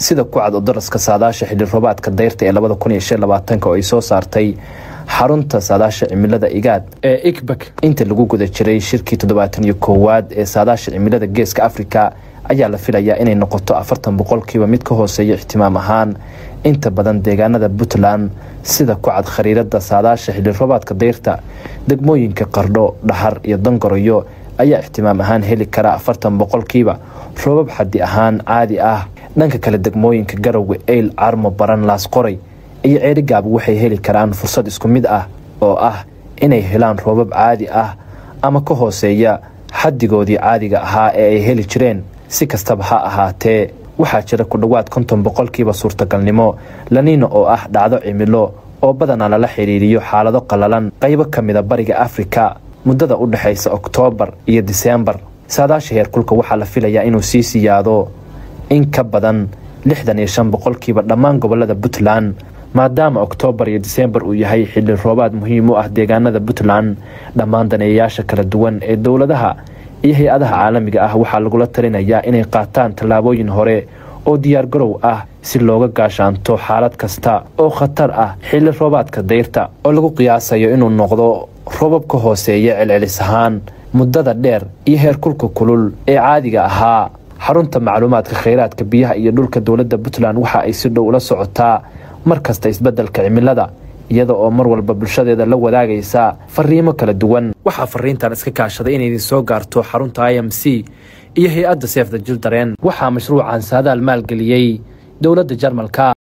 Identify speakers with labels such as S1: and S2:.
S1: sida ku cad daraska saadaasha xilli roobaadka dayrta ee 2025 oo ay soo saartay xarunta saadaasha cimilada IGAD ee ICBAC inta lagu guda jiray shirkii 71aad ee saadaasha cimilada geeska Afrika ayaa la filayaa inay noqoto 40% mid ka hooseeya ihtimaam ahaan inta badan deegaanada Puntland sida ku cad khariirada saadaasha xilli roobaadka dayrta degmooyinka Qardho, Dhahar iyo Dangoroyo ayaa ihtimaam ahaan heli kara 40% roobab xaddi ahaan caadi ah. dhanka kale degmooyinka Garowe, Eyl, Carmo, Baran, Laas Qoray iyo Ceerigaab waxay heli karaan fursad isku mid ah oo ah inay helaan roobab caadi ah ama ka hooseeya xaddigoodii caadiga ahaa ee ay heli jireen. si kastaba ha ahaatee waxaa jira ku dhawaad 50% suurtagalnimo La Niña oo ah dhacdo cimilo oo badanaa lala xiriiriyo xaalado qalalan qaybo kamida bariga Afrika muddada u dhaxaysa Oktoobar iyo Diseembar. saadaasha heerkulka waxaa la filayaa inuu sii siyaado in ka badan 65% dhammaan gobolada Puntland maadaama Oktoobar iyo Diseembar uu yahay xilli roobaad muhiim u ah deegaanada Puntland. dhammaan daneeyayaasha kala duwan ee dawladaha iyo hay'adaha caalamiga ah waxaa lagula talinayaa inay qaataan tallaabooyin hore oo diyaar garow ah si looga gaashaanto xaalad kasta oo khatar ah. xilli roobaadka dayrta oo lagu qiyaasayo inuu noqdo roobab ka hooseeya celcelis ahaan muddada dheer iyo heerkulka kulul ee caadiga ahaa. xarunta macluumaadka kheyraadka biyaha iyo dhulka dawladda Puntland waxa ay si dhow ula socotaa markasta isbeddelka cimilada iyada oo mar walba bulshadeeda la wadaagaysa fariimo kala duwan. waxa fariintan iska kaashaday inay soo gaarto xarunta IMC iyo hay'adda Save the Children. waxa mashruucan saadaal maalgeliyay dawladda Jarmalka.